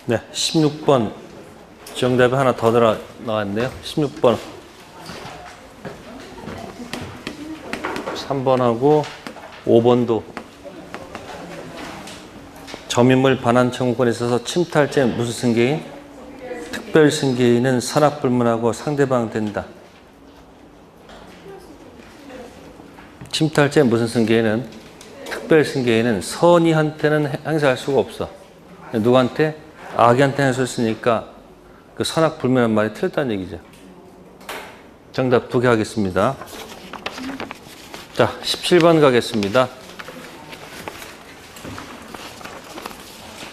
네, 16번 정답이 하나 더 나왔네요. 16번 3번하고 5번도 점유물 반환 청구권에 있어서 침탈죄 무슨 승계인? 특별 승계인은 선악불문하고 상대방 된다. 침탈죄 무슨 승계인은 특별 승계인은 선의한테는 행사할 수가 없어. 누구한테? 악의한테 할 수 있으니까 그 선악불문한 말이 틀렸다는 얘기죠. 정답 2개 하겠습니다. 자, 17번 가겠습니다.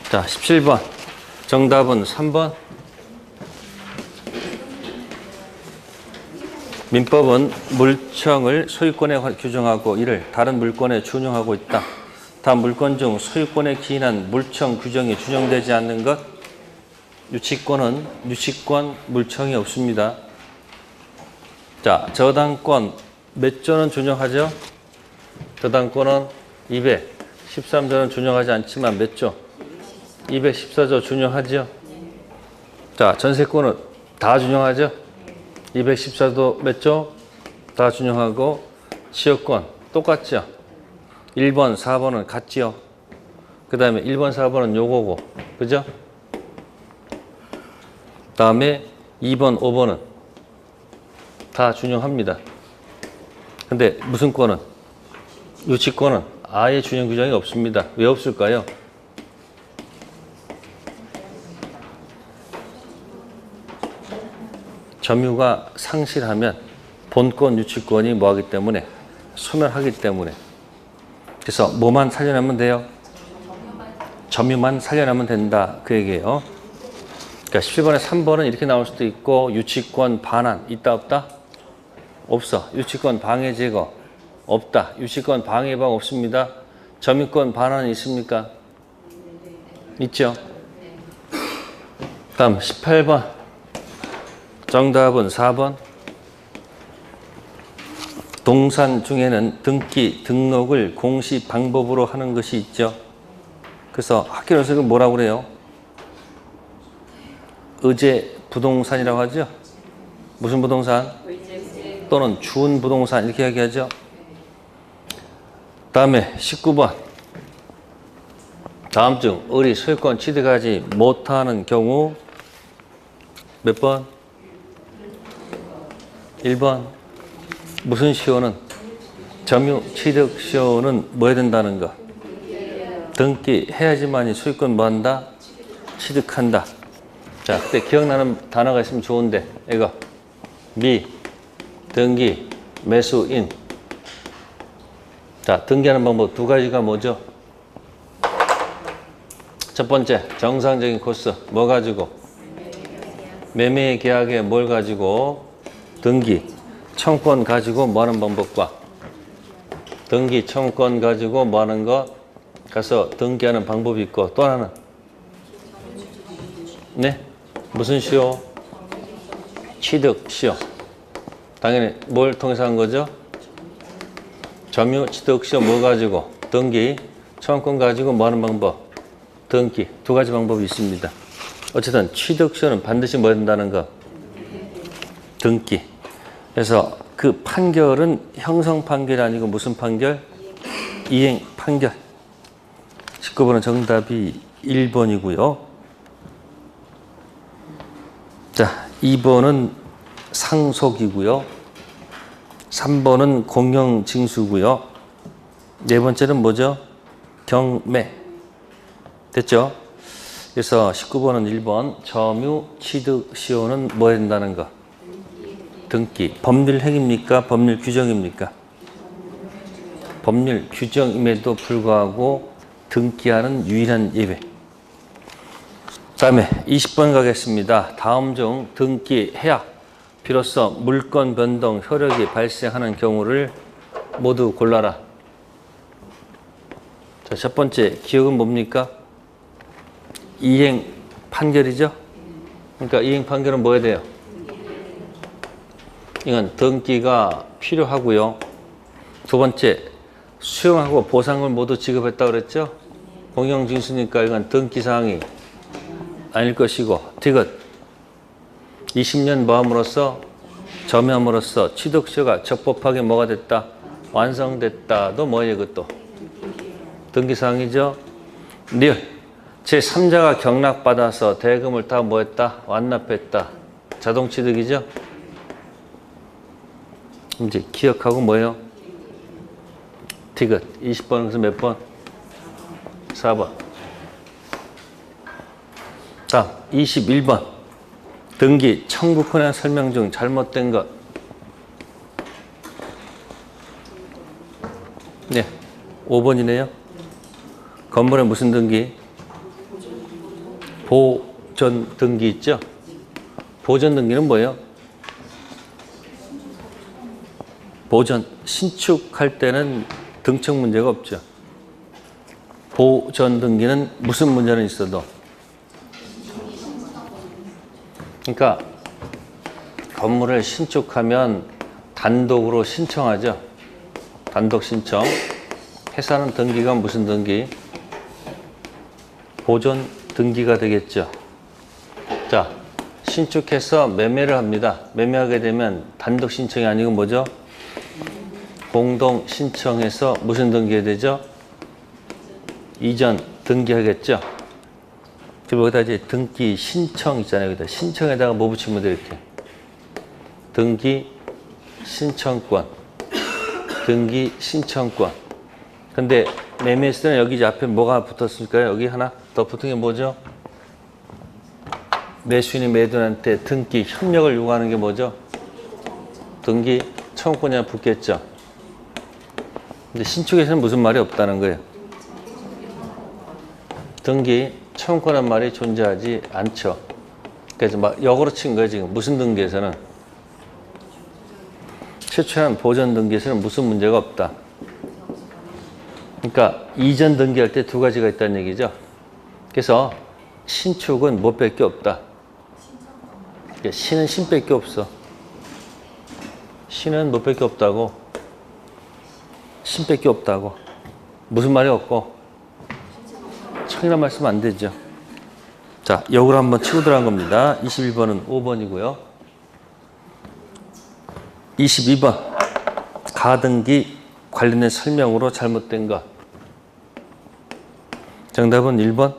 자, 17번. 정답은 3번. 민법은 물청을 소유권에 규정하고 이를 다른 물권에 준용하고 있다. 다음 물권 중 소유권에 기인한 물청 규정이 준용되지 않는 것. 유치권은 유치권 물청이 없습니다. 자, 저당권 몇 조는 준용하죠? 저당권은 213조는 준용하지 않지만 몇 조? 214조 준용하죠? 자, 전세권은 다 준용하죠? 214도 몇 조? 다 준용하고 지역권 똑같죠? 1번, 4번은 같지요? 그 다음에 1번, 4번은 요거고 그죠? 다음에 2번, 5번은 다 준용합니다. 근데 무슨 권은? 유치권은 아예 준용 규정이 없습니다. 왜 없을까요? 점유가 상실하면 본권, 유치권이 뭐하기 때문에? 소멸하기 때문에. 그래서 뭐만 살려내면 돼요? 점유만 살려내면 된다. 그 얘기예요. 그러니까 17번에 3번은 이렇게 나올 수도 있고 유치권 반환 있다 없다? 없어. 유치권 방해 제거 없다. 유치권 방해 방 없습니다. 점유권 반환 있습니까? 있죠. 다음 18번. 정답은 4번. 동산 중에는 등기, 등록을 공시 방법으로 하는 것이 있죠. 그래서 학교에서 이거 뭐라고 그래요? 의제 부동산이라고 하죠. 무슨 부동산? 또는 준 부동산 이렇게 이야기하죠. 다음에 19번. 다음 중 을이 소유권 취득하지 못하는 경우 몇 번? 1번. 무슨 시효는? 점유 취득 시효는 뭐 해야 된다는 거? 등기 해야지만이 소유권 뭐 한다? 취득한다. 자, 그때 기억나는 단어가 있으면 좋은데 이거 미, 등기, 매수인. 자, 등기하는 방법 두 가지가 뭐죠? 첫 번째, 정상적인 코스 뭐 가지고? 매매 계약에 뭘 가지고? 등기, 청권 가지고 뭐 하는 방법과 등기, 청권 가지고 뭐 하는 거 가서 등기하는 방법이 있고 또 하나는 네? 무슨 시효? 취득 시효. 당연히 뭘 통해서 한 거죠? 점유 취득 시효 뭐 가지고? 등기, 청권 가지고 뭐 하는 방법? 등기. 두 가지 방법이 있습니다. 어쨌든 취득 시효는 반드시 뭐 된다는 거? 등기. 그래서 그 판결은 형성 판결이 아니고 무슨 판결? 이행 판결. 19번은 정답이 1번이고요. 자, 2번은 상속이고요. 3번은 공영징수고요. 네 번째는 뭐죠? 경매. 됐죠? 그래서 19번은 1번 점유 취득 시효는 뭐 된다는 거? 등기. 법률 행위입니까? 법률 규정입니까? 법률 규정임에도 불구하고 등기하는 유일한 예외. 다음에 20번 가겠습니다. 다음 중 등기 해약 비로소 물권 변동 효력이 발생하는 경우를 모두 골라라. 자, 첫 번째 기억은 뭡니까? 이행 판결이죠. 그러니까 이행 판결은 뭐 해야 돼요? 이건 등기가 필요하고요. 두 번째, 수용하고 보상을 모두 지급했다고 그랬죠? 공영징수니까 이건 등기사항이 아닐 것이고 디귿 20년 뭐함으로써 점유함으로써 취득시효가 적법하게 뭐가 됐다? 완성됐다도 뭐예요 그것도? 등기사항이죠. 리을 제3자가 경락받아서 대금을 다 뭐했다? 완납했다. 자동취득이죠. 이제 기억하고 뭐예요? 디귿 20번에서 몇 번? 4번. 다음 21번 등기 청구권의 설명 중 잘못된 것. 네, 5번이네요. 건물에 무슨 등기? 보존 등기 있죠? 보존 등기는 뭐예요? 보존, 신축할 때는 등록 문제가 없죠. 보존 등기는 무슨 문제는 있어도. 그러니까 건물을 신축하면 단독으로 신청하죠. 단독 신청. 회사는 등기가 무슨 등기? 보존 등기가 되겠죠. 자, 신축해서 매매를 합니다. 매매하게 되면 단독 신청이 아니고 뭐죠? 공동 신청해서 무슨 등기해야 되죠? 이전 등기하겠죠. 그리고 여기다 이제 등기 신청 있잖아요. 여기다 신청에다가 뭐 붙이면 돼 이렇게. 등기 신청권. 등기 신청권. 근데 매매했을 때는 여기 이제 앞에 뭐가 붙었을까요? 여기 하나 더 붙은 게 뭐죠? 매수인이 매도인한테 등기 협력을 요구하는 게 뭐죠? 등기 청구권이 붙겠죠. 근데 신축에서는 무슨 말이 없다는 거예요. 등기 청구권이라는 말이 존재하지 않죠. 그래서 막 역으로 친 거예요 지금. 무슨 등기에서는? 최초한 보존 등기에서는 무슨 문제가 없다. 그러니까 이전 등기할 때 두 가지가 있다는 얘기죠. 그래서 신축은 뭐밖에 없다. 그러니까 신은 신밖에 없어. 신은 뭐밖에 없다고. 신밖에 없다고. 무슨 말이 없고? 청이란 말씀 안 되죠. 자, 역으로 한번 치고 들어간 겁니다. 21번은 5번이고요. 22번 가등기 관련된 설명으로 잘못된 것. 정답은 1번.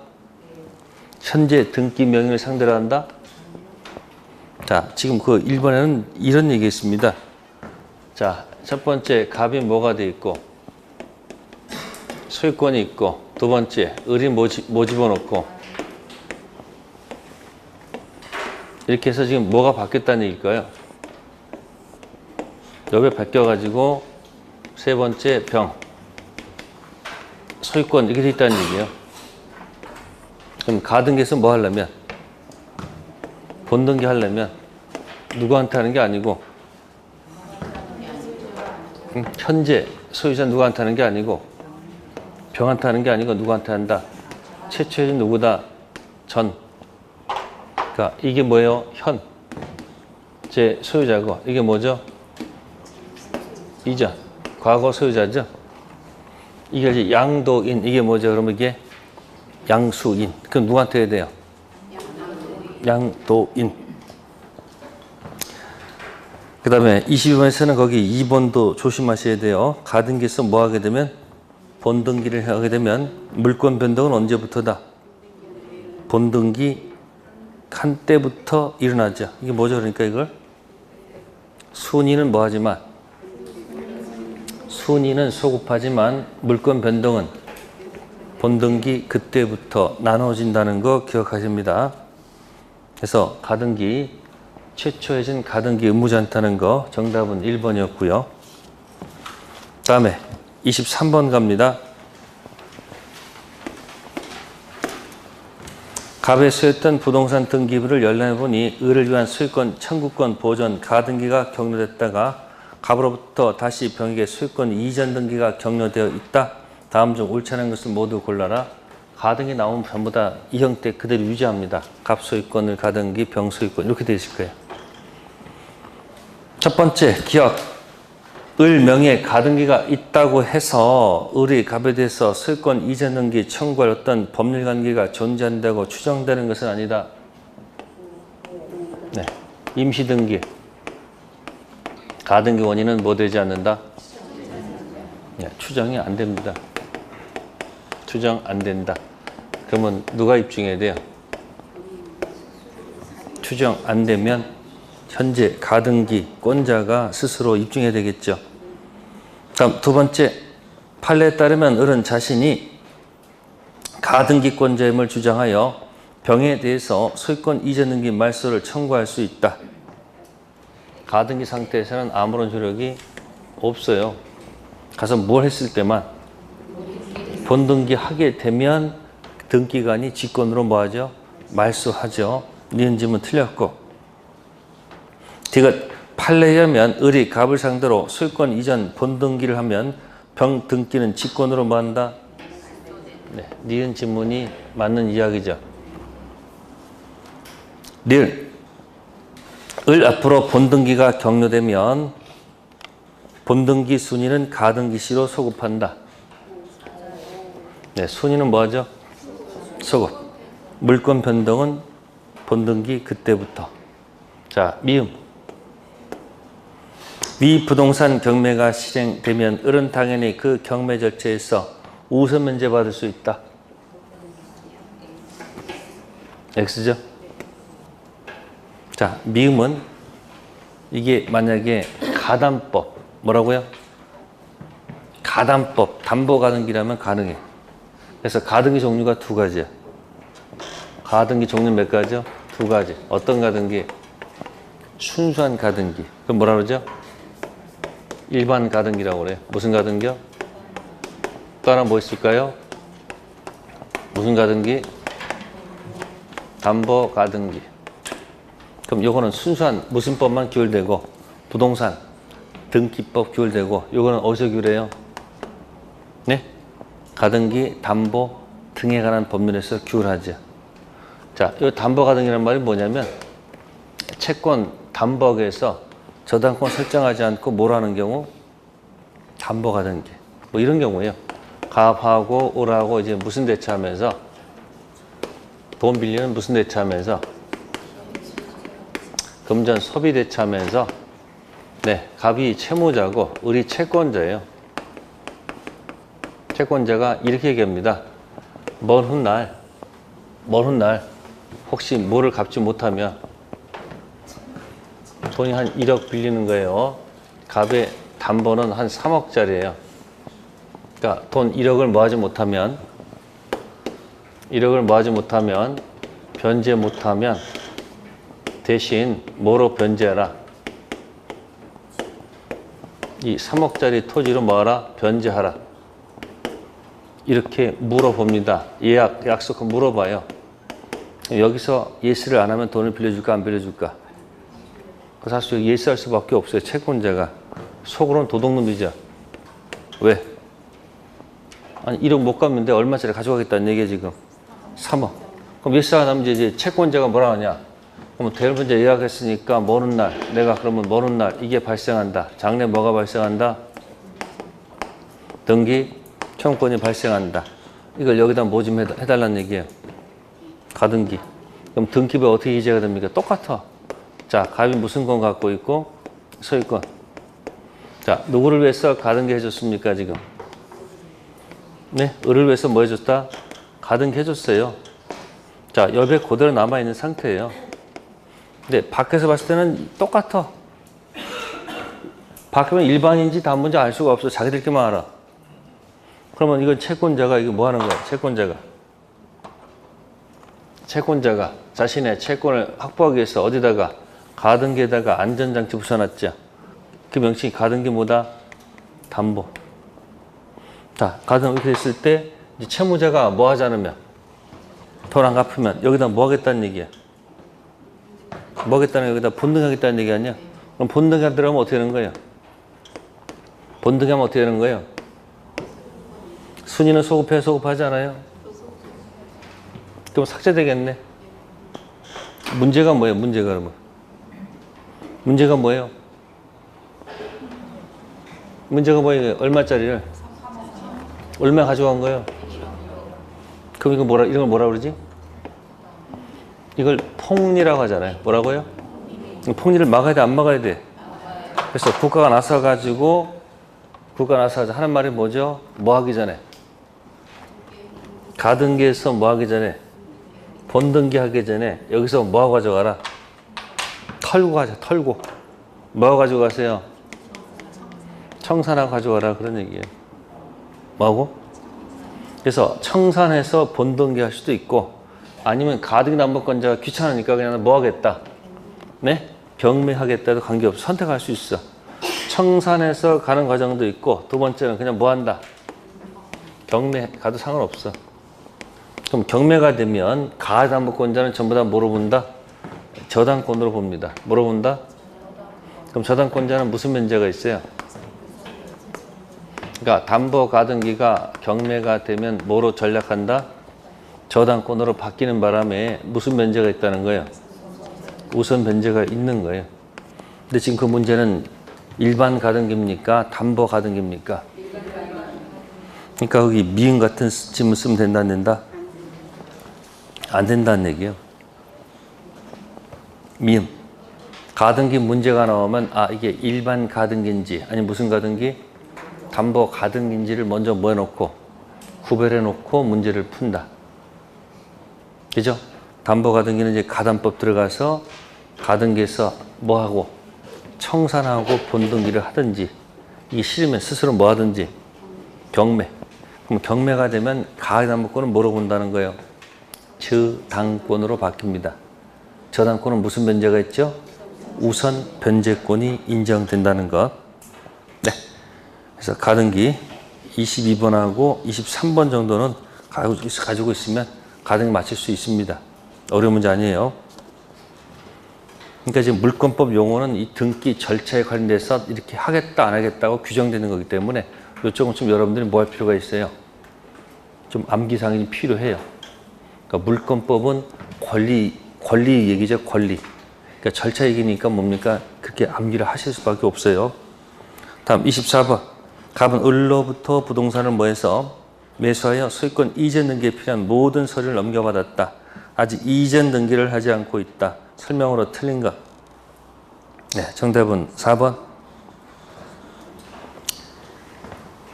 현재 등기 명의를 상대로 한다. 자, 지금 그 1번에는 이런 얘기 있습니다. 자, 첫 번째 갑이 뭐가 돼 있고 소유권이 있고, 두 번째 을이 뭐 집어넣고, 이렇게 해서 지금 뭐가 바뀌었다는 얘기일까요? 옆에 바뀌어가지고 세 번째 병 소유권 이렇게 돼 있다는 얘기예요. 그럼 가등기에서 뭐 하려면, 본등기 하려면 누구한테 하는 게 아니고, 현재 소유자 누구한테 하는 게 아니고, 병한테 하는 게 아니고 누구한테 한다? 최초의 누구다? 전. 그러니까 이게 뭐예요? 현. 제 소유자고, 이게 뭐죠? 이전. 과거 소유자죠? 이게 이제 양도인. 이게 뭐죠? 그러면 이게 양수인. 그럼 누구한테 해야 돼요? 양도인. 그 다음에 22번에서는 거기 2번도 조심하셔야 돼요. 가등기에서 뭐 하게 되면, 본등기를 하게 되면 물권 변동은 언제부터다? 본등기 한 때부터 일어나죠. 이게 뭐죠? 그러니까 이걸 순위는 뭐 하지만, 순위는 소급하지만 물권 변동은 본등기 그때부터 나눠진다는 거 기억하십니다. 그래서 가등기, 최초해진 가등기 의무지 않다는 거 정답은 1번이었고요. 다음에 23번 갑니다. 갑에 수였던 부동산 등기부를 열람해보니 을을 위한 소유권, 청구권, 보존, 가등기가 격려됐다가 갑으로부터 다시 병에게 소유권 이전 등기가 격려되어 있다. 다음 중 옳지 않은 것을 모두 골라라. 가등기 나오면 전부 다 이 형태 그대로 유지합니다. 갑 소유권을 가등기, 병 소유권 이렇게 되어 있을 거예요. 첫 번째 기억. 을명에 가등기가 있다고 해서 을이 갑에 대해서 소유권 이전 등기 청구할 어떤 법률 관계가 존재한다고 추정되는 것은 아니다. 네. 임시 등기. 가등기 원인은 뭐 되지 않는다? 네. 추정이 안 됩니다. 추정 안 된다. 그러면 누가 입증해야 돼요? 추정 안 되면 현재 가등기권자가 스스로 입증해야 되겠죠. 다음 두 번째, 판례에 따르면 을은 자신이 가등기권자임을 주장하여 병에 대해서 소유권 이전 등기 말소를 청구할 수 있다. 가등기 상태에서는 아무런 효력이 없어요. 가서 뭘 했을 때만 본등기 하게 되면 등기관이 직권으로 뭐하죠? 말소하죠. 니은짐은 틀렸고, 디귿 판례에 의하면 을이 갑을 상대로 소유권 이전 본등기를 하면 병 등기는 직권으로 뭐한다? 네, 니은 지문이 맞는 이야기죠. 릴, 을 앞으로 본등기가 격려되면 본등기 순위는 가등기 시로 소급한다. 네, 순위는 뭐하죠? 소급. 물권 변동은 본등기 그때부터. 자, 미음. 위 부동산 경매가 실행되면 을은 당연히 그 경매 절차에서 우선 면제받을 수 있다. X죠? 자, 미음은 이게 만약에 가담법, 뭐라고요? 가담법, 담보가등기라면 가능해. 그래서 가등기 종류가 두 가지야. 가등기 종류 몇 가지요? 두 가지. 어떤 가등기? 순수한 가등기. 그럼 뭐라 그러죠? 일반 가등기라고 그래요. 무슨 가등기요? 또 하나 뭐 있을까요? 무슨 가등기? 담보 가등기. 그럼 요거는 순수한 무슨 법만 규율되고, 부동산 등기법 규율되고, 요거는 어디서 규율해요? 네? 가등기, 담보 등에 관한 법률에서 규율하죠. 자, 이 담보 가등기라는 말이 뭐냐면 채권 담보하기에서 저당권 설정하지 않고 뭘 하는 경우? 담보 가등기. 뭐 이런 경우예요. 갑하고 을하고 이제 무슨 대차하면서 돈 빌리는 무슨 대차하면서 금전 소비 대차하면서 네, 갑이 채무자고 을이 채권자예요. 채권자가 이렇게 얘기합니다. 먼 훗날 혹시 뭐를 갚지 못하면 돈이 한 1억 빌리는 거예요. 갑의 담보는 한 3억짜리예요. 그러니까 돈 1억을 모아지 못하면 변제 못하면 대신 뭐로 변제하라? 이 3억짜리 토지로 뭐하라? 변제하라. 이렇게 물어봅니다. 약속 물어봐요. 여기서 예스를 안 하면 돈을 빌려줄까 안 빌려줄까? 사실 예스할 수밖에 없어요. 채권자가. 속으로는 도둑놈이죠. 왜? 아니 1억 못 갚는데 얼마짜리 가져가겠다는 얘기야 지금. 3억. 그럼 예스 안 하면 이제 채권자가 뭐라 하냐? 그럼 대일문제 예약했으니까 모는 날, 내가 그러면 모는 날 이게 발생한다. 장래 뭐가 발생한다? 등기 청구권이 발생한다. 이걸 여기다 뭐 좀 해달라는 얘기예요. 가등기. 그럼 등기부에 어떻게 이재가 됩니까? 똑같아. 자, 갑이 무슨 권 갖고 있고 소유권. 자, 누구를 위해서 가등기 해줬습니까 지금? 네, 을을 위해서 뭐 해줬다? 가등기 해줬어요. 자, 여백 그대로 남아있는 상태예요. 근데 밖에서 봤을 때는 똑같아. 밖에는 일반인지 담보인지 알 수가 없어. 자기들끼리만 알아. 그러면 이건 채권자가 이게 뭐 하는 거야? 채권자가 자신의 채권을 확보하기 위해서 어디다가 가등기에다가 안전장치 붙여놨죠. 그 명칭이 가등기 뭐다? 담보. 자, 가등기 이렇게 됐을 때 이제 채무자가 뭐 하지 않으면 돈 안 갚으면 여기다 뭐 하겠다는 얘기야? 뭐 하겠다는 여기다 본등하겠다는 얘기 아니야? 그럼 본등에 들어가면 어떻게 되는 거예요? 본등하면 어떻게 되는 거예요? 순위는 소급하지 않아요? 그럼 삭제되겠네. 문제가 뭐예요? 문제가 뭐예요? 문제가 뭐예요? 얼마짜리를? 얼마 가져간 거예요? 그럼 이거 이런 걸 뭐라 그러지? 이걸 폭리라고 하잖아요. 뭐라고요? 폭리를 막아야 돼, 안 막아야 돼? 그래서 국가가 나서가지고 하는 말이 뭐죠? 뭐 하기 전에? 가등기에서 뭐 하기 전에? 본등기 하기 전에 여기서 뭐 하고 가져가라? 털고 가자, 털고. 뭐 하고 가지고 가세요? 청산하고 가져가라. 그런 얘기예요. 뭐 하고? 그래서 청산해서 본등기 할 수도 있고, 아니면 가등기 남북권자가 귀찮으니까 그냥 뭐 하겠다? 네? 경매하겠다 해도 관계없어. 선택할 수 있어. 청산해서 가는 과정도 있고, 두 번째는 그냥 뭐 한다? 경매 가도 상관없어. 그럼 경매가 되면 가담보권자는 전부 다 뭐로 본다? 저당권으로 봅니다. 뭐로 본다? 그럼 저당권자는 무슨 면제가 있어요? 그러니까 담보가등기가 경매가 되면 뭐로 전락한다? 저당권으로 바뀌는 바람에 무슨 면제가 있다는 거예요? 우선 변제가 있는 거예요. 근데 지금 그 문제는 일반 가등기입니까? 담보 가등기입니까? 그러니까 거기 미음 같은 지문 쓰면 된다, 안 된다? 안 된다는 얘기예요. 미음. 가등기 문제가 나오면 이게 일반 가등기인지 아니면 무슨 가등기? 담보 가등기인지를 먼저 뭐 해놓고 구별해 놓고 문제를 푼다. 그죠? 담보 가등기는 이제 가담법 들어가서 가등기에서 뭐 하고 청산하고 본등기를 하든지, 이게 싫으면 스스로 뭐 하든지 경매. 그럼 경매가 되면 가담보권은 뭐로 본다는 거예요? 저당권으로 바뀝니다. 저당권은 무슨 변제가 있죠? 우선 변제권이 인정된다는 것. 네. 그래서 가등기 22번하고 23번 정도는 가지고 있으면 가등기 맞출 수 있습니다. 어려운 문제 아니에요. 그러니까 지금 물권법 용어는 이 등기 절차에 관련돼서 이렇게 하겠다 안 하겠다고 규정되는 거기 때문에 이쪽은 좀 여러분들이 뭐 할 필요가 있어요? 좀 암기상이 필요해요. 그러니까 물권법은 권리 얘기죠, 권리. 그러니까 절차 얘기니까 뭡니까? 그렇게 암기를 하실 수밖에 없어요. 다음 24번. 갑은 을로부터 부동산을 뭐해서 매수하여 소유권 이전 등기에 필요한 모든 서류를 넘겨받았다. 아직 이전 등기를 하지 않고 있다. 설명으로 틀린 것. 네, 정답은 4번.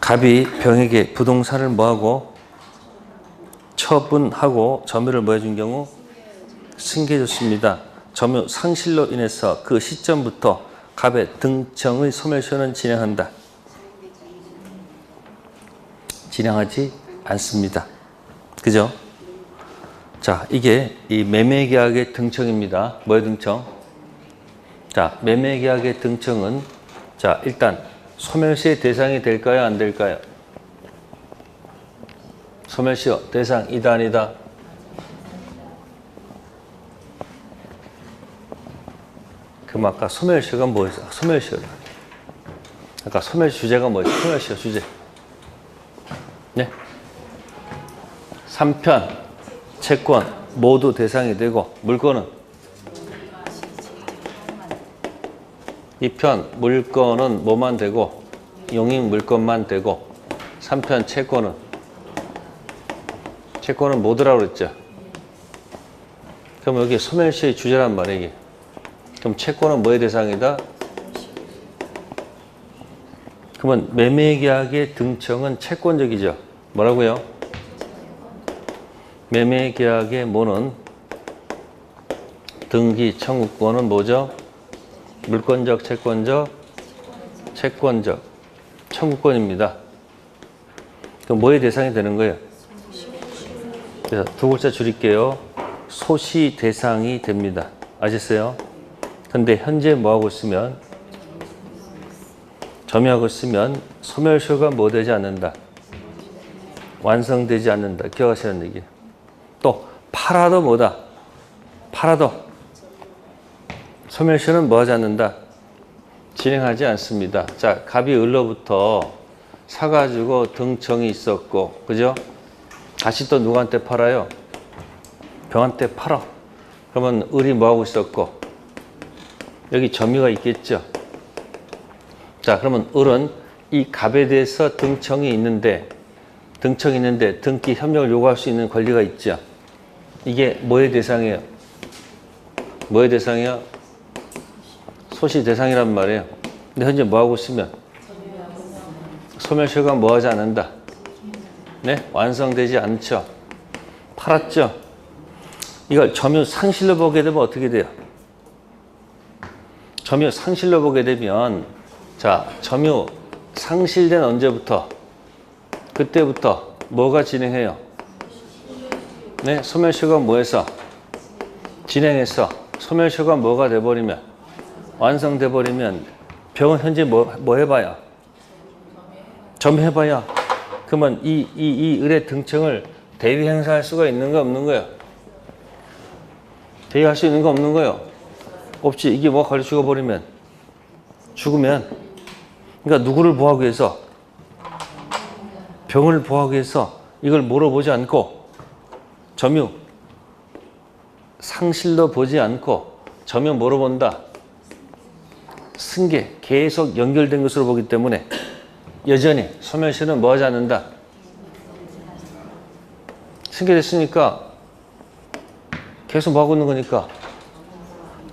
갑이 병에게 부동산을 뭐하고 처분하고 점유를 뭐 해준 경우 승계해줬습니다. 점유 상실로 인해서 그 시점부터 갑의 등청의 소멸시효는 진행한다. 진행하지 않습니다. 그죠? 자, 이게 이 매매계약의 등청입니다. 뭐의 등청? 자, 매매계약의 등청은 자, 일단 소멸시효의 대상이 될까요? 안 될까요? 소멸시효 대상이다, 아니다? 그럼 아까 소멸시효가 뭐였어? 소멸시효. 아까 소멸시효 주제가 뭐였어? 소멸시효 주제. 네? 3편, 채권 모두 대상이 되고 물건은 2편 물건은 뭐만 되고 용익 물건만 되고 3편 채권은 뭐더라고 그랬죠? 그럼 여기 소멸시효의 주제란 말이에요. 이게. 그럼 채권은 뭐의 대상이다? 그러면 매매계약의 등청은 채권적이죠. 뭐라고요? 매매계약의 뭐는 등기 청구권은 뭐죠? 물권적, 채권적, 채권적, 청구권입니다. 그럼 뭐의 대상이 되는 거예요? 그래서 두 글자 줄일게요. 소시 대상이 됩니다. 아셨어요? 근데 현재 뭐하고 있으면 점유하고 있으면 소멸시효가 뭐 되지 않는다. 완성되지 않는다. 기억하시는 얘기. 또 팔아도 뭐다. 팔아도 소멸시효는 뭐 하지 않는다. 진행하지 않습니다. 자, 갑이 을로부터 사가지고 등청이 있었고, 그죠? 다시 또 누구한테 팔아요? 병한테 팔아. 그러면 을이 뭐하고 있었고, 여기 점유가 있겠죠. 자, 그러면 을은 이 갑에 대해서 등청이 있는데 등기 협력을 요구할 수 있는 권리가 있죠. 이게 뭐의 대상이에요? 뭐의 대상이야? 소시 대상이란 말이에요. 근데 현재 뭐하고 있으면? 소멸시효가 뭐하지 않는다? 네? 완성되지 않죠. 팔았죠. 이걸 점유 상실로 보게 되면 어떻게 돼요? 점유 상실로 보게 되면 자, 점유 상실된 언제부터? 그때부터 뭐가 진행해요? 네, 소멸시효가 뭐해서? 진행해서 소멸시효가 뭐가 돼버리면? 완성돼 버리면 병은 현재 뭐 해봐야? 점유해봐야. 그러면 이 을의 등청을 대위 행사할 수가 있는 거 없는 거예요? 대위할 수 있는 거 없는 거예요? 없지. 이게 뭐가 걸려 죽어버리면? 죽으면. 그러니까 누구를 보호하기 위해서? 병을 보호하기 위해서 이걸 물어보지 않고 점유 상실로 보지 않고 점유 뭐로 본다? 승계 계속 연결된 것으로 보기 때문에 여전히 소멸시효는 뭐하지 않는다? 승계됐으니까 계속 뭐하고 있는 거니까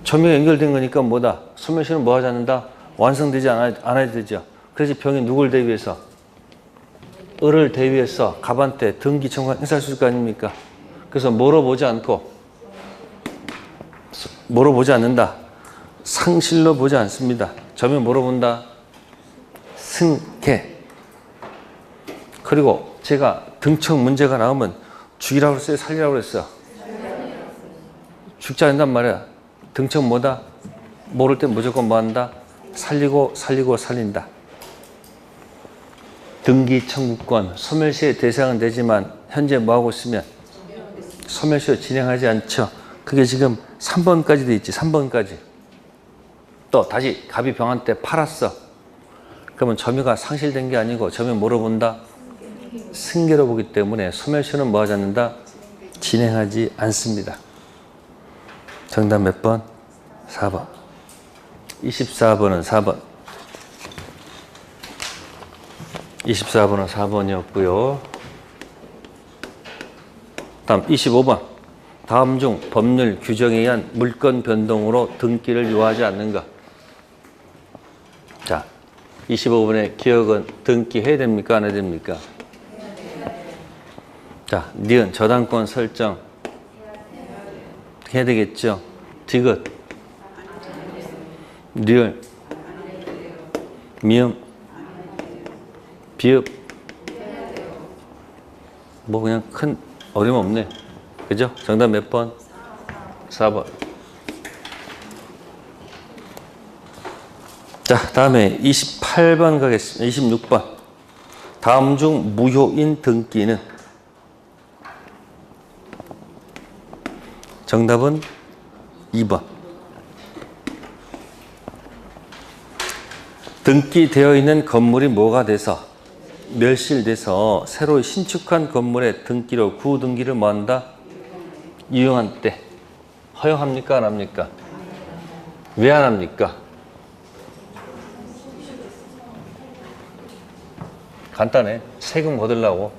점유가 연결된 거니까 뭐다? 소멸시효는 뭐하지 않는다? 완성되지 않아야 되죠. 그래서 병이 누굴 대위해서? 을을 대위해서 갑한테 등기 청구를 행사할 수 있을 거 아닙니까? 그래서 뭐로 보지 않는다? 상실로 보지 않습니다. 점유 뭐로 본다? 승계. 그리고 제가 등청 문제가 나오면 죽이라고 그랬어요? 살리라고 그랬어요? 죽지 않는단 말이야. 등청 뭐다? 모를 땐 무조건 뭐 한다? 살리고 살린다. 등기 청구권, 소멸시효의 대상은 되지만 현재 뭐하고 있으면? 소멸시효 진행하지 않죠. 그게 지금 3번까지 돼 있지. 3번까지. 또 다시 갑이 병한테 팔았어. 그러면 점유가 상실된 게 아니고 점유 뭐로 본다? 승계로 보기 때문에 소멸시효는 뭐하지 않는다? 진행하지 않습니다. 정답 몇 번? 4번. 24번은 4번. 24번은 4번이었고요. 다음 25번. 다음 중 법률 규정에 의한 물권 변동으로 등기를 요하지 않는가? 자, 25번의 기억은 등기해야 됩니까? 안 해야 됩니까? 자, 니은 저당권 설정 해야 되겠죠? 디귿, 리을, 미음, 비읍. 뭐 그냥 큰 어려움 없네. 그죠? 정답 몇 번? 4번. 자, 다음에 28번 가겠습니다. 26번. 다음 중 무효인 등기는? 정답은 2번. 등기되어 있는 건물이 뭐가 돼서? 멸실돼서 새로 신축한 건물의 등기로 구등기를 뭐 한다? 이용한 때. 허용합니까? 안 합니까? 왜 안 합니까? 간단해. 세금 거들라고.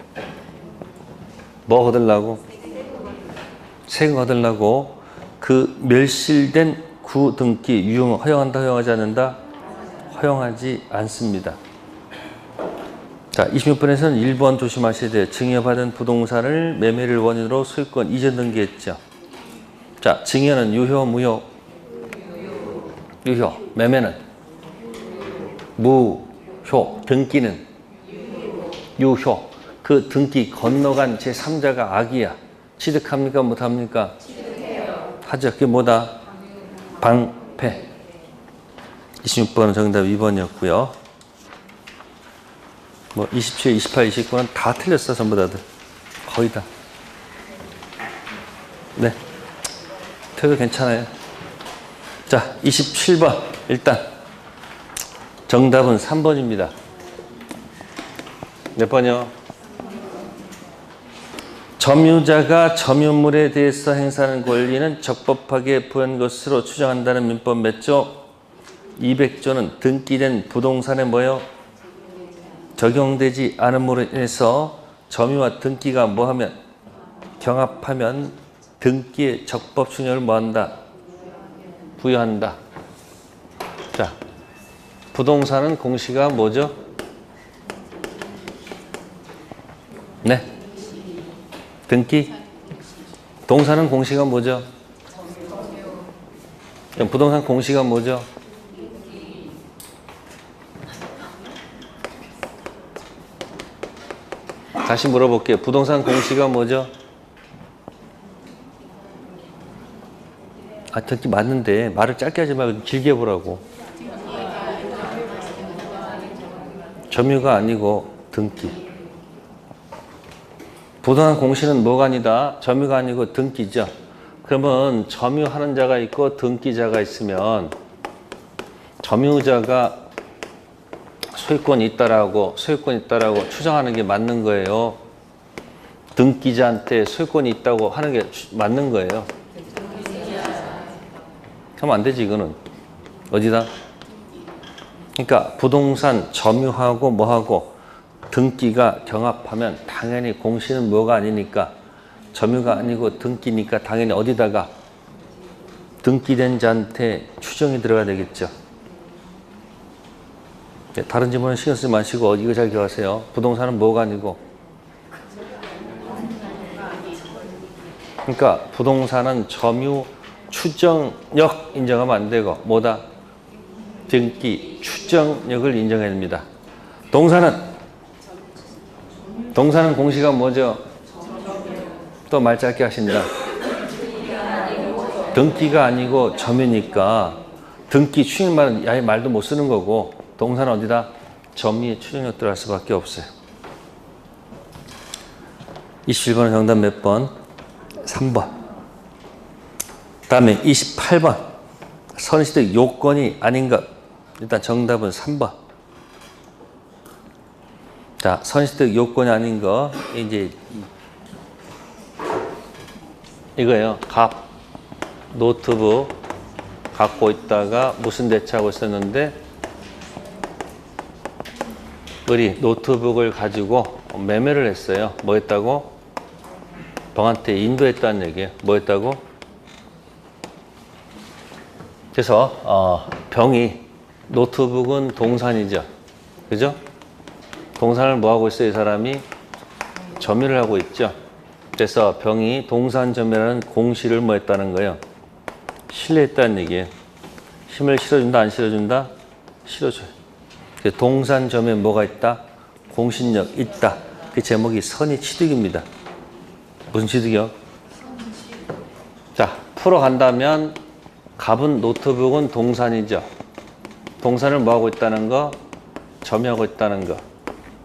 뭐 거들라고? 세금 거들라고. 그 멸실된 구등기 유용 허용한다? 허용하지 않는다? 허용하지 않습니다. 자, 26번에서는 1번 조심하셔야 돼요. 증여받은 부동산을 매매를 원인으로 소유권 이전 등기했죠. 자, 증여는 유효, 무효? 유효. 매매는? 무효. 등기는? 유효. 그 등기 건너간 제3자가 악이야. 취득합니까? 못합니까? 취득해요. 하죠. 그게 뭐다? 방패. 26번은 정답 2번이었고요. 뭐 27, 28, 29는 다 틀렸어. 전부 다들. 거의 다. 네. 태도 괜찮아요. 자, 27번. 일단 정답은 3번입니다. 몇 번이요? 점유자가 점유물에 대해서 행사하는 권리는 적법하게 부여한 것으로 추정한다는 민법 몇 조? 200조는 등기된 부동산의 뭐요? 적용되지 않음으로 인해서 점유와 등기가 뭐하면 경합하면 등기의 적법 충격을 뭐한다? 부여한다. 자, 부동산은 공시가 뭐죠? 네. 등기. 동사는 공시가 뭐죠? 그럼 부동산 공시가 뭐죠? 다시 물어볼게요. 부동산 공시가 뭐죠? 아, 등기 맞는데 말을 짧게 하지 말고 길게 해보라고. 점유가 아니고 등기. 부동산 공시는 뭐가 아니다? 점유가 아니고 등기죠. 그러면 점유하는 자가 있고 등기자가 있으면 점유자가 소유권이 있다라고 추정하는 게 맞는 거예요. 등기자한테 소유권이 있다고 하는 게 맞는 거예요. 하면 안 되지, 이거는. 어디다? 그러니까 부동산 점유하고 뭐하고 등기가 경합하면 당연히 공시는 뭐가 아니니까 점유가 아니고 등기니까 당연히 어디다가 등기된 자한테 추정이 들어가야 되겠죠. 다른 질문은 신경 쓰지 마시고 이거 잘 기억하세요. 부동산은 뭐가 아니고. 그러니까 부동산은 점유 추정력 인정하면 안 되고 뭐다? 등기 추정력을 인정해야 됩니다. 동사는 공시가 뭐죠? 또 말 짧게 하신다. 등기가 아니고 점유니까 등기 추정 말은 아예 말도 못 쓰는 거고 동사는 어디다? 점유의 추정력 들어갈 수밖에 없어요. 27번은 정답 몇 번? 3번. 다음에 28번. 선시득 요건이 아닌 것. 일단 정답은 3번. 자, 선시득 요건이 아닌 거. 이제 이거예요. 노트북 갖고 있다가 무슨 대처하고 있었는데 우리 노트북을 가지고 매매를 했어요. 뭐 했다고? 병한테 인도했다는 얘기예요. 뭐 했다고? 그래서 병이 노트북은 동산이죠. 그죠? 동산을 뭐 하고 있어요? 이 사람이 점유를 하고 있죠. 그래서 병이 동산 점유라는 공시를 뭐 했다는 거예요? 신뢰했다는 얘기예요. 힘을 실어준다, 안 실어준다? 실어줘요. 동산 점유에 뭐가 있다? 공신력 있다. 그 제목이 선의취득입니다. 무슨 취득이요? 자, 풀어간다면 갑은 노트북은 동산이죠. 동산을 뭐 하고 있다는 거? 점유하고 있다는 거.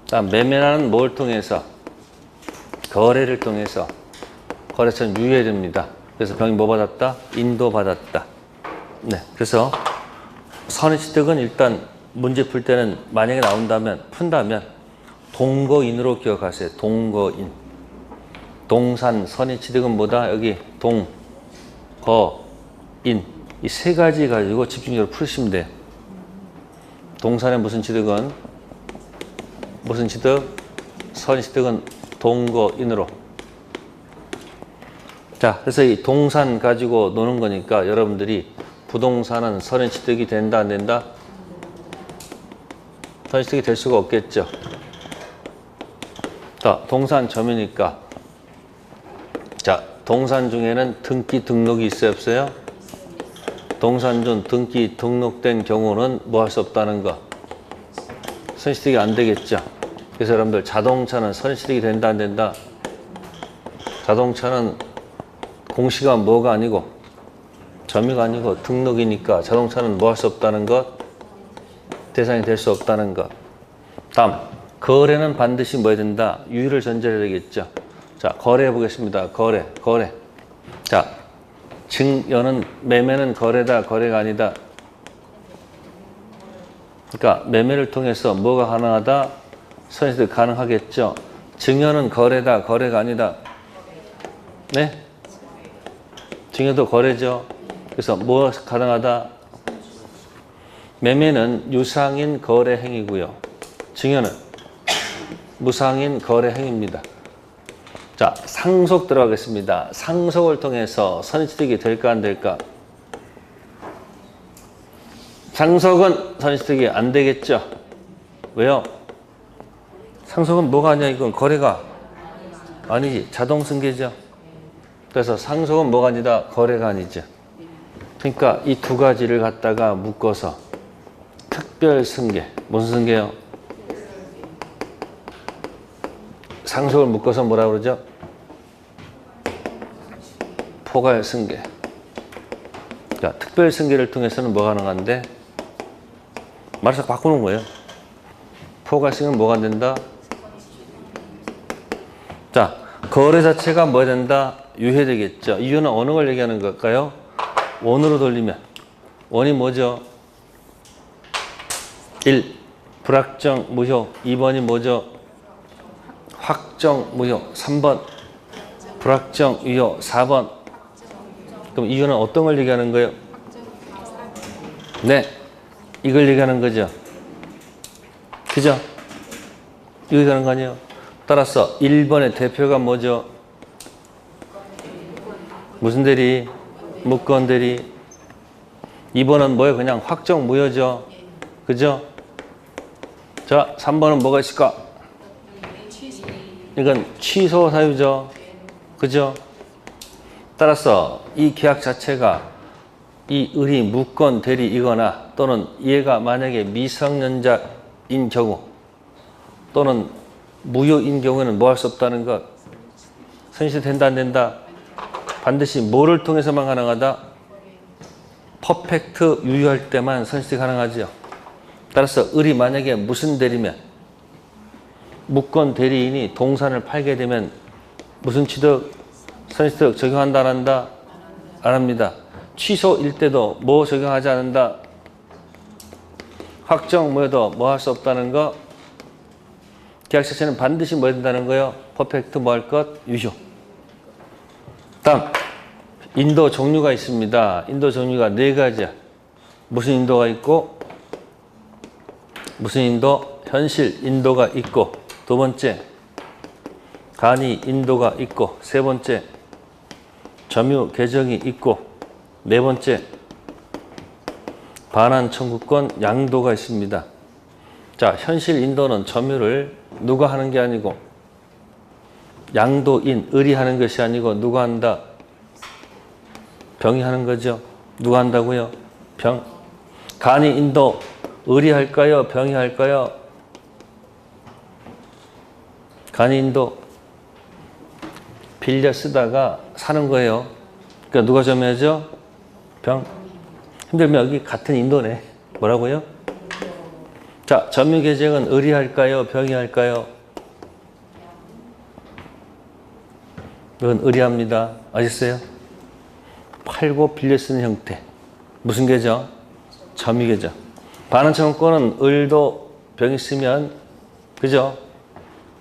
자, 매매라는 뭘 통해서? 거래를 통해서 거래처는 유예해야 됩니다. 그래서 병이 뭐 받았다? 인도받았다. 네, 그래서 선의취득은 일단 문제 풀 때는 만약에 푼다면 동거인으로 기억하세요. 동거인. 동산, 선의취득은 뭐다? 여기 동, 거, 인. 이 세 가지 가지고 집중적으로 풀으시면 돼요. 동산의 무슨 취득은? 무슨 취득? 선의취득은 동거인으로. 자, 그래서 이 동산 가지고 노는 거니까 여러분들이 부동산은 선의취득이 된다, 안 된다? 선의취득이 될 수가 없겠죠. 자, 동산 점유니까. 자, 동산 중에는 등기 등록이 있어요, 없어요? 동산 중 등기 등록된 경우는 뭐 할 수 없다는 거. 선의취득이 안 되겠죠. 그래서 여러분들 자동차는 선의취득이 된다, 안 된다? 자동차는 공시가 뭐가 아니고 점유가 아니고 등록이니까 자동차는 뭐 할 수 없다는 것? 대상이 될 수 없다는 것. 다음, 거래는 반드시 뭐 해야 된다? 유의를 전제해야 되겠죠. 자, 거래해 보겠습니다. 거래. 자, 증여는 매매는 거래다, 거래가 아니다. 그러니까 매매를 통해서 뭐가 가능하다? 선의취득 가능하겠죠. 증여는 거래다, 거래가 아니다. 네? 증여도 거래죠. 그래서 뭐 가능하다? 매매는 유상인 거래 행위고요. 증여는 무상인 거래 행위입니다. 자, 상속 들어가겠습니다. 상속을 통해서 선의취득이 될까 안 될까? 상속은 선의취득이 안 되겠죠. 왜요? 상속은 뭐가 아니야? 이건 거래가 아니지. 자동승계죠. 그래서 상속은 뭐가 아니다? 거래가 아니죠. 그러니까 이 두 가지를 갖다가 묶어서 특별승계. 무슨 승계요? 상속을 묶어서 뭐라 그러죠? 포괄승계. 그러니까 특별승계를 통해서는 뭐가 가능한데? 말해서 바꾸는 거예요. 포괄승계는 뭐가 안 된다? 자, 거래 자체가 뭐야 된다? 유효되겠죠. 이유는 어느 걸 얘기하는 걸까요? 원으로 돌리면. 원이 뭐죠? 1. 불확정 무효. 2번이 뭐죠? 확정 무효. 3번. 불확정 유효. 4번. 그럼 이유는 어떤 걸 얘기하는 거예요? 네. 이걸 얘기하는 거죠. 그죠? 이거 얘기하는 거 아니에요? 따라서 1번의 대표가 뭐죠? 무슨 대리? 무권 대리. 2번은 뭐예요? 그냥 확정 무효죠. 그죠? 자, 3번은 뭐가 있을까? 이건 취소 사유죠. 그죠? 따라서 이 계약 자체가 이 을이 무권 대리이거나 또는 얘가 만약에 미성년자인 경우 또는 무효인 경우에는 뭐 할 수 없다는 것. 선의취득 된다 안 된다? 반드시 뭐를 통해서만 가능하다? 퍼펙트 유효할 때만 선의취득 가능하죠. 따라서 을이 만약에 무슨 대리면 무권 대리인이 동산을 팔게 되면 무슨 취득? 선의취득 적용한다 안 한다? 안 합니다. 취소일 때도 뭐 적용하지 않는다? 확정 무효도 뭐 할 수 없다는 거. 계약 자체는 반드시 뭐 해야 된다는 거예요? 퍼펙트 뭐 할 것? 유효. 다음, 인도 종류가 있습니다. 인도 종류가 4가지야. 무슨 인도가 있고, 무슨 인도? 현실 인도가 있고, 두 번째, 간이 인도가 있고, 세 번째, 점유 계정이 있고, 네 번째, 반환 청구권 양도가 있습니다. 자, 현실 인도는 점유를 누가 하는 게 아니고 양도인, 을이 하는 것이 아니고 누가 한다? 병이 하는 거죠. 누가 한다고요? 병. 간이 인도, 을이 할까요? 병이 할까요? 간이 인도. 빌려 쓰다가 사는 거예요. 그러니까 누가 점유하죠? 병. 힘들면 여기 같은 인도네. 뭐라고요? 자, 점유 계정은 을이 할까요? 병이 할까요? 이건 을이 합니다. 아셨어요? 팔고 빌려 쓰는 형태. 무슨 계정? 점유 계정. 반환 청구권은 을도 병이 쓰면, 그죠?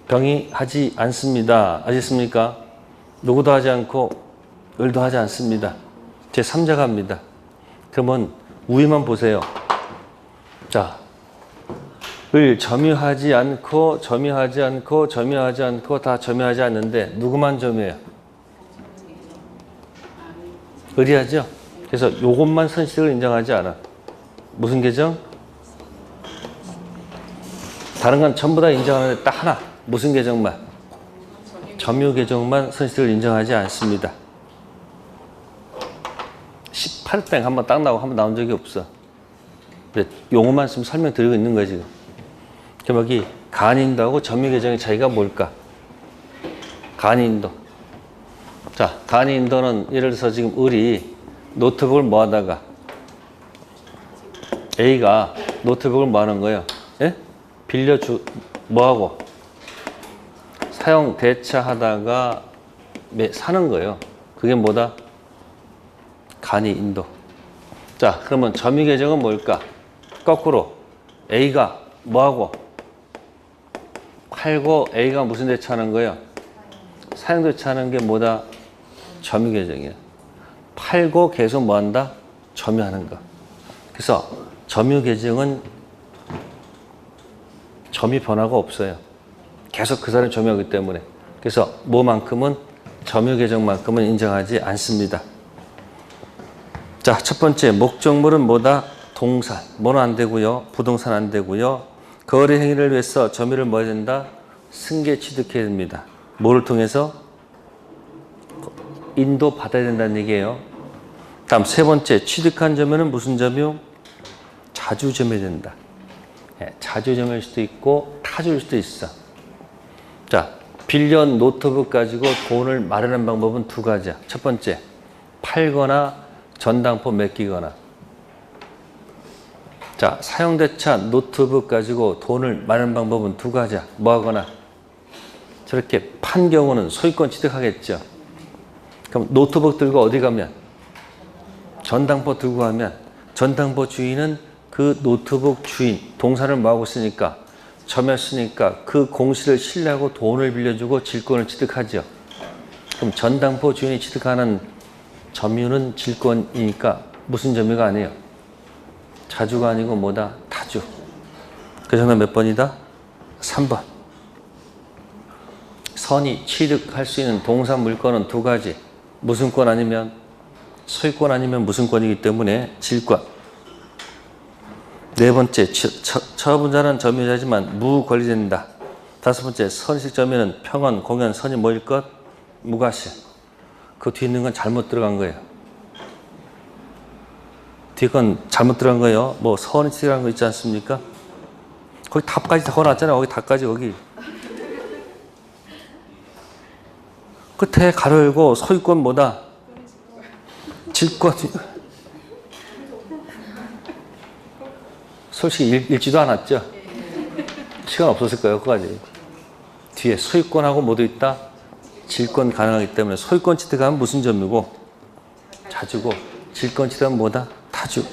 병이 하지 않습니다. 아셨습니까? 누구도 하지 않고 을도 하지 않습니다. 제3자가 합니다. 그러면 위만 보세요. 자, 을 점유하지 않고 점유하지 않고 점유하지 않고 다 점유하지 않는데 누구만 점유해요? 을이 하죠? 그래서 요것만 선의취득을 인정하지 않아. 무슨 계정? 다른 건 전부 다 인정하는데 딱 하나. 무슨 계정만? 점유 계정만 선의취득을 인정하지 않습니다. 18땡 한번 딱 나오고 한번 나온 적이 없어. 근데 용어만 쓰면 설명드리고 있는 거야 지금. 그럼 여기 간인도하고 점유 계정의 차이가 뭘까? 간인도. 자, 간인도는 예를 들어서 지금 을이 노트북을 뭐 하다가 A가 노트북을 뭐 하는 거예요? 예? 빌려주, 뭐 하고? 사용 대차하다가 사는 거예요. 그게 뭐다? 간이인도. 자, 그러면 점유 계정은 뭘까? 거꾸로 A가 뭐 하고? 팔고 A가 무슨 대차하는 거예요? 사용 대차하는 게 뭐다? 점유 계정이에요. 팔고 계속 뭐 한다? 점유하는 거. 그래서 점유 계정은 점유 변화가 없어요. 계속 그 사람이 점유하기 때문에. 그래서 뭐만큼은 점유 계정만큼은 인정하지 않습니다. 자, 첫 번째 목적물은 뭐다? 동산. 뭐는 안 되고요. 부동산 안 되고요. 거래 행위를 위해서 점유를 뭐 해야 된다? 승계 취득해야 됩니다. 뭐를 통해서? 인도 받아야 된다는 얘기예요. 다음 세 번째 취득한 점유는 무슨 점유? 자주 점유해야 된다. 자주 점유할 수도 있고 타주일 수도 있어. 자, 빌려온 노트북 가지고 돈을 마련하는 방법은 두 가지야. 첫 번째, 팔거나 전당포 맡기거나. 자, 사용대차 노트북 가지고 돈을 마련하는 방법은 두 가지야. 뭐 하거나. 저렇게 판 경우는 소유권 취득하겠죠. 그럼 노트북 들고 어디 가면? 전당포 들고 가면 전당포 주인은 그 노트북 주인, 동사를 뭐하고 쓰니까 점유했으니까 그 공시를 신뢰하고 돈을 빌려주고 질권을 취득하죠. 그럼 전당포 주인이 취득하는 점유는 질권이니까 무슨 점유가 아니에요? 자주가 아니고 뭐다? 타주. 그 정답 몇 번이다? 3번. 선이 취득할 수 있는 동사 물권은 두 가지. 무슨 권 아니면 소유권 아니면 무슨 권이기 때문에 질권. 네 번째, 처분자는 점유자지만 무권리된다. 다섯 번째, 선식 점유는 평원, 공연, 선이 뭐일 것? 무과실. 그 뒤에 있는 건 잘못 들어간 거예요. 뒤에 건 잘못 들어간 거예요. 뭐 선이 들어간 거 있지 않습니까? 거기 답까지 적어놨잖아요. 거기 답까지 거기. 끝에 가로 열고 소유권 뭐다? 질권. 솔직히 읽지도 않았죠? 시간 없었을 거예요. 그거까지. 뒤에 소유권하고 뭐도 있다? 질권 가능하기 때문에 소유권 취득하면 무슨 점유고? 자주고. 질권 취득하면 뭐다? 타주.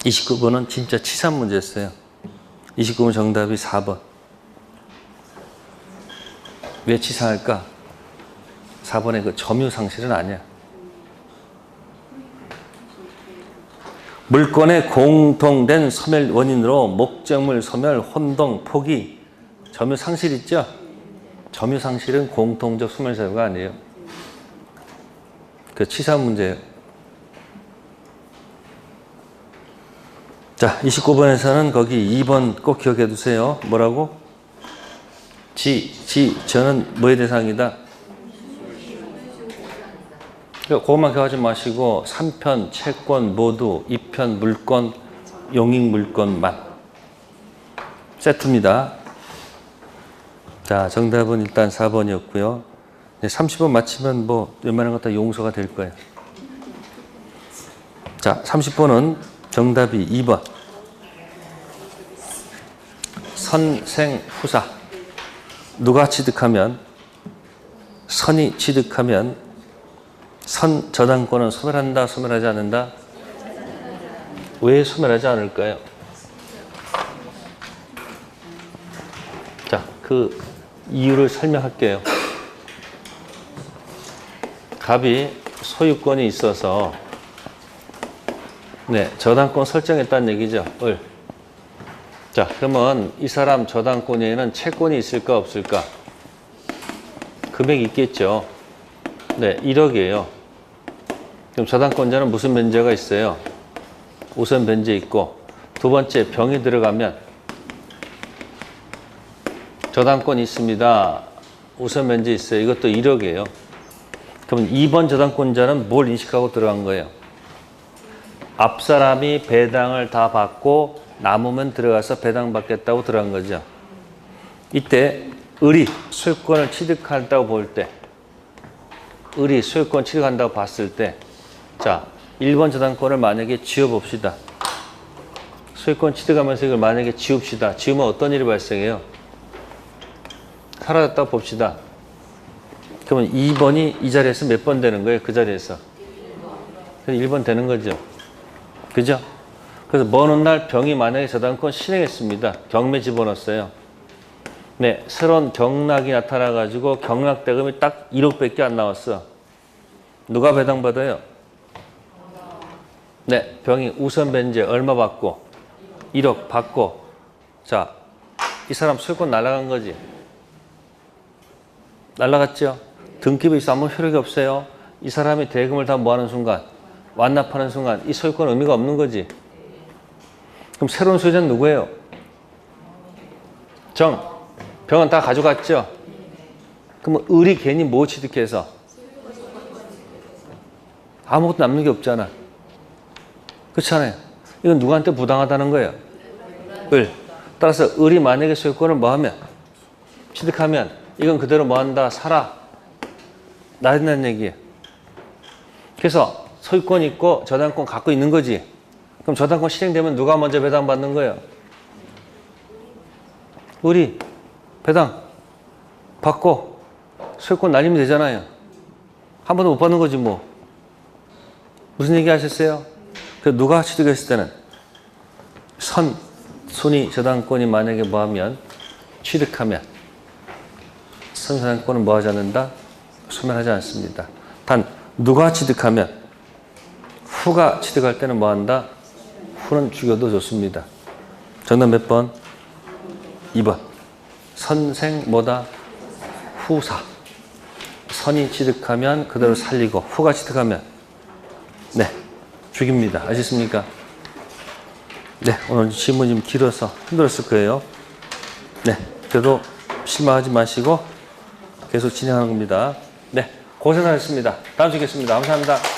29번은 진짜 치산 문제였어요. 29번 정답이 4번. 왜 치산할까? 4번의 그 점유 상실은 아니야. 물권의 공통된 소멸 원인으로 목적물 소멸, 혼동, 포기, 점유 상실 있죠? 점유 상실은 공통적 소멸 사유가 아니에요. 그 치산 문제예요. 자, 29번에서는 거기 2번 꼭 기억해 두세요. 뭐라고? 저는 뭐의 대상이다? 그것만 기억하지 마시고 3편, 채권 모두, 2편 물권, 용익 물권만 세트입니다. 자, 정답은 일단 4번이었고요. 30번 맞히면 뭐 웬만한 것 다 용서가 될 거예요. 자, 30번은 정답이 2번. 선생후사. 누가 취득하면, 선이 취득하면 선 저당권은 소멸한다, 소멸하지 않는다? 왜 소멸하지 않을까요? 자, 그 이유를 설명할게요. 갑이 소유권이 있어서 저당권 설정했다는 얘기죠. 을. 자, 그러면 이 사람 저당권에는 채권이 있을까 없을까? 금액이 있겠죠. 1억이에요. 그럼 저당권자는 무슨 변제가 있어요? 우선 변제 있고, 두 번째 병이 들어가면 저당권이 있습니다. 우선 변제 있어요. 이것도 1억이에요. 그럼 2번 저당권자는 뭘 인식하고 들어간 거예요? 앞 사람이 배당을 다 받고 남으면 들어가서 배당 받겠다고 들어간 거죠. 이때 을이 소유권을 취득한다고 볼 때, 을이 소유권 취득한다고 봤을 때, 자, 1번 저당권을 만약에 지워봅시다. 소유권 취득하면서 이걸 만약에 지웁시다. 지우면 어떤 일이 발생해요? 사라졌다고 봅시다. 그러면 2번이 이 자리에서 몇 번 되는 거예요? 그 자리에서. 1번 되는 거죠. 그죠? 그래서 먼 훗날 병이 만약에 저당권 실행했습니다. 경매 집어넣었어요. 새로운 경락이 나타나가지고 경락 대금이 딱 1억밖에 안 나왔어. 누가 배당받아요? 병이 우선 변제 얼마 받고? 1억 받고. 자, 이 사람 소유권 날아간 거지. 날라갔죠? 등기부에 있어 아무 효력이 없어요. 이 사람이 대금을 다 모아는 순간, 완납하는 순간 이 소유권은 의미가 없는 거지. 그럼 새로운 소유자는 누구예요? 정. 병은 다 가져갔죠? 그럼 을이 괜히 뭐 취득해서? 아무것도 남는 게 없잖아. 그렇잖아요. 이건 누구한테 부당하다는 거예요? 을. 따라서 을이 만약에 소유권을 뭐하면? 취득하면 이건 그대로 뭐한다? 살아. 나야 된다는 얘기예요. 그래서 소유권 있고 저당권 갖고 있는 거지. 그럼 저당권 실행되면 누가 먼저 배당받는 거예요? 을이 배당 받고 소유권 날리면 되잖아요. 한 번도 못 받는 거지 뭐. 무슨 얘기 하셨어요? 그 누가 취득했을 때는 순위 저당권이 만약에 뭐하면 취득하면 선저당권은 뭐하지 않는다? 소멸하지 않습니다. 단 누가 취득하면 후가 취득할 때는 뭐한다? 후는 죽여도 좋습니다. 정답 몇 번? 2번. 선생 뭐다? 후사. 선이 취득하면 그대로 살리고 후가 취득하면 네 죽입니다. 아시겠습니까? 네, 오늘 질문이 좀 길어서 힘들었을 거예요. 네, 그래도 실망하지 마시고 계속 진행하는 겁니다. 네, 고생하셨습니다. 다음 주에 뵙겠습니다. 감사합니다.